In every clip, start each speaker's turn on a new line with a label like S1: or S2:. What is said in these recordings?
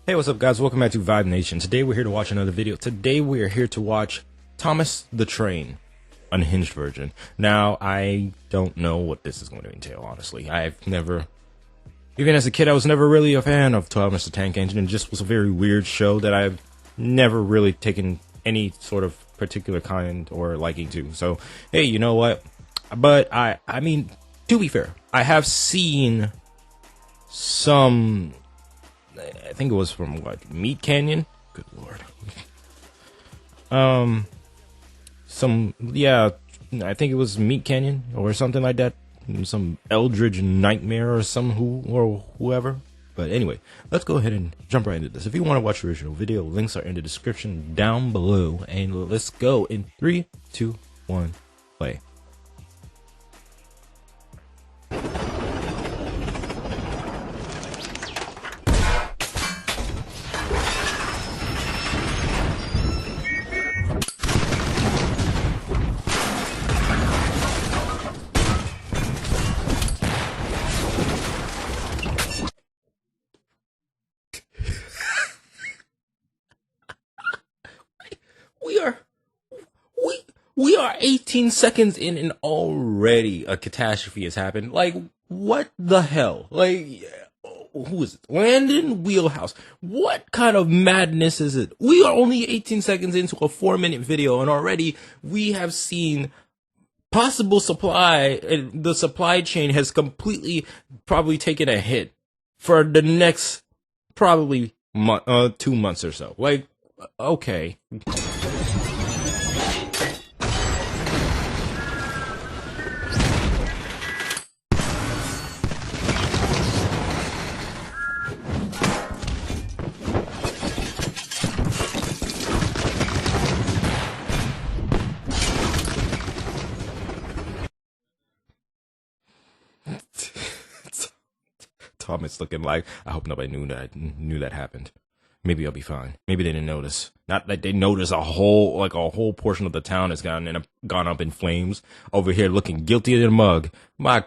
S1: Hey, what's up guys? Welcome back to Vibe Nation. Today we're here to watch another video. Today we are here to watch Thomas the Train, Unhinged version. Now, I don't know what this is going to entail, honestly. I've never, even as a kid, I was never really a fan of Thomas the Tank Engine. It just was a very weird show that I've never really taken any sort of particular kind or liking to. So, hey, you know what? But I mean, to be fair, I have seen some, I think it was from what, Meat Canyon? Good lord. Yeah, I think it was Meat Canyon or something like that. Some Eldritch Nightmare or whoever. But anyway, let's go ahead and jump right into this. If you want to watch the original video, links are in the description down below. And let's go in 3, 2, 1, play. We are 18 seconds in and already a catastrophe has happened. Like, what the hell? Like, who is it? Landon Wheelhouse. What kind of madness is it? We are only 18 seconds into a 4-minute video and already we have seen possible supply. The supply chain has completely probably taken a hit for the next probably 2 months or so. Like, okay. Thomas looking like, I hope nobody knew that happened. Maybe I'll be fine. Maybe they didn't notice. Not that they notice a whole portion of the town has gone up in flames. Over here looking guilty as a mug. My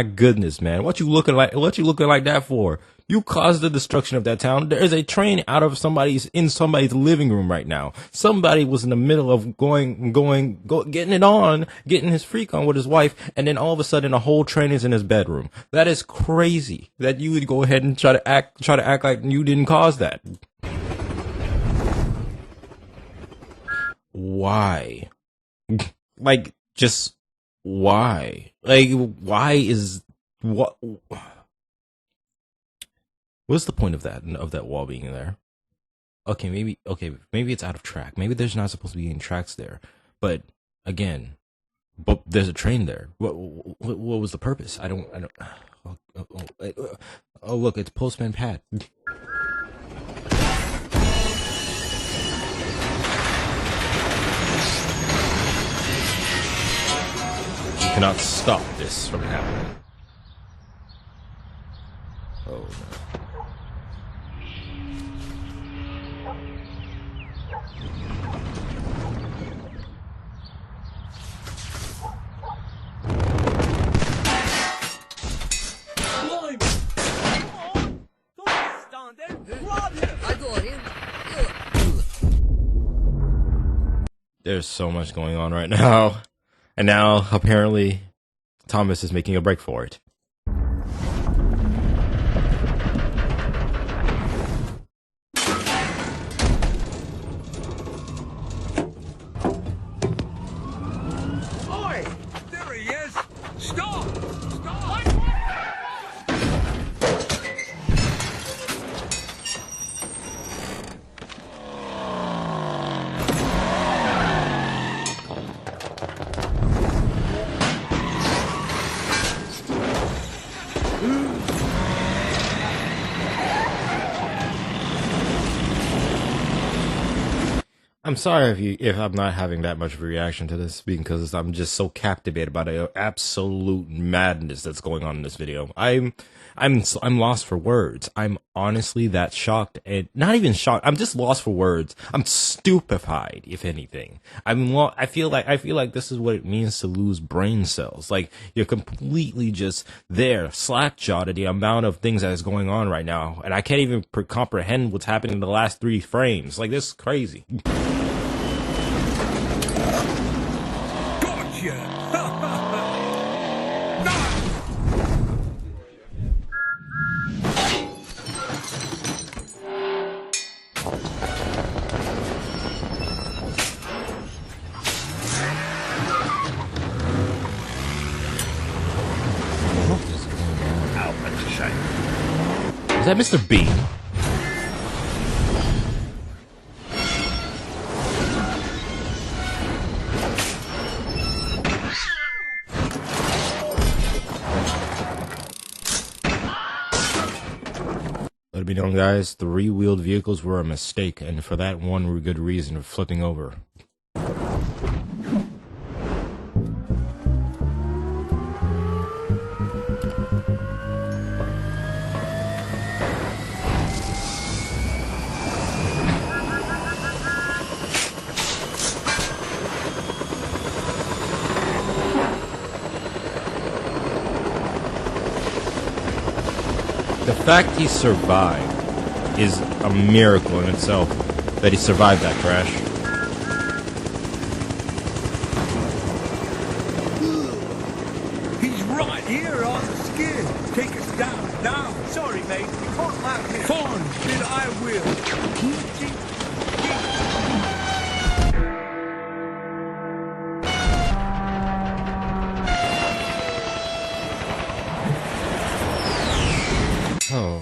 S1: goodness, man. What you looking like that for? You caused the destruction of that town. There is a train in somebody's living room right now. Somebody was in the middle of getting his freak on with his wife, and then all of a sudden a whole train is in his bedroom. That is crazy that you would go ahead and try to act like you didn't cause that. Why? Like, just why? Like, why is what? What's the point of that wall being there? Okay, maybe it's out of track. Maybe there's not supposed to be any tracks there. But again, there's a train there. What was the purpose? I don't. Oh, look, it's Postman Pat. You cannot stop this from happening. Oh no. There's so much going on right now. And now, apparently, Thomas is making a break for it.
S2: Oi! There he is! Stop! Stop!
S1: I'm sorry if I'm not having that much of a reaction to this, because I'm just so captivated by the absolute madness that's going on in this video. I'm lost for words. I'm honestly that shocked, and not even shocked. I'm just lost for words. I'm stupefied, if anything. I feel like this is what it means to lose brain cells. Like, you're completely just there, slack-jawed at the amount of things that is going on right now, and I can't even comprehend what's happening in the last 3 frames. Like, this is crazy.
S2: Gotcha!
S1: Is that Mr. Bean? Let it be known, guys, 3-wheeled vehicles were a mistake, and for that one good reason of flipping over. The fact he survived is a miracle in itself, that he survived that crash.
S2: He's right here on the skid. Take us down now. Sorry, mate. You can't laugh here. Fine, then I will.
S1: Oh.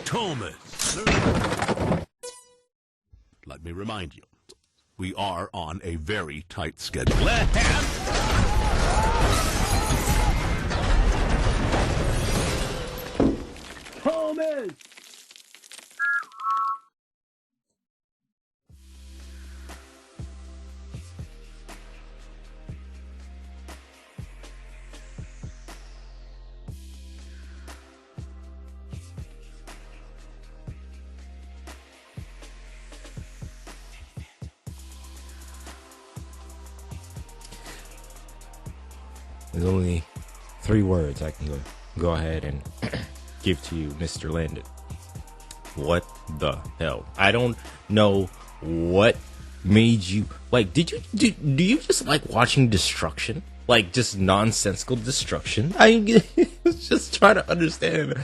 S3: Thomas. Let me remind you, we are on a very tight schedule.
S2: Thomas!
S1: There's only 3 words I can go ahead and give to you, Mr. Landon. What the hell? I don't know what made you like. Do you just like watching destruction? Like, just nonsensical destruction? I was just trying to understand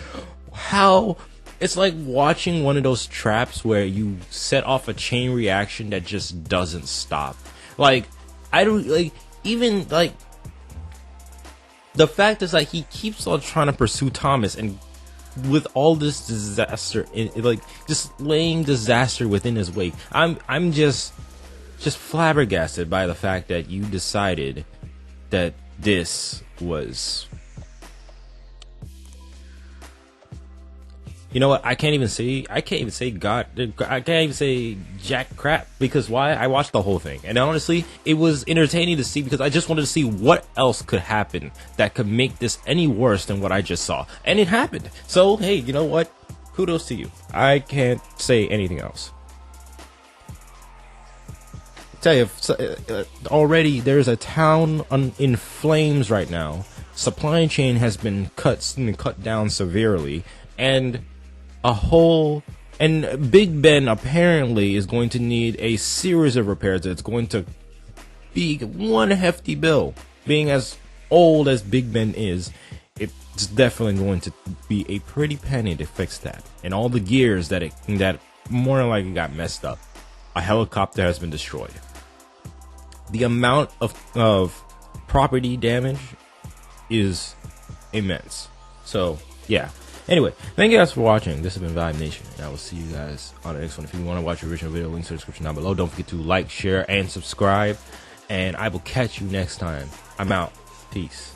S1: how it's like watching one of those traps where you set off a chain reaction that just doesn't stop. Like, I don't like even like. The fact is, like, he keeps on trying to pursue Thomas, and with all this disaster, like, just laying disaster within his wake, I'm just flabbergasted by the fact that you decided that this was. You know what? I can't even say God. I can't even say jack crap, because why? I watched the whole thing, and honestly, it was entertaining to see, because I just wanted to see what else could happen that could make this any worse than what I just saw, and it happened. So hey, you know what? Kudos to you. I can't say anything else. Tell you, already there's a town in flames right now. Supply chain has been cut down severely, and Big Ben apparently is going to need a series of repairs. It's going to be one hefty bill. Being as old as Big Ben is, it's definitely going to be a pretty penny to fix that. And all the gears that more than likely got messed up. A helicopter has been destroyed. The amount of property damage is immense. So yeah. Anyway, thank you guys for watching. This has been Vibe Nation, and I will see you guys on the next one. If you want to watch the original video, links in the description down below. Don't forget to like, share, and subscribe. and I will catch you next time. I'm out. Peace.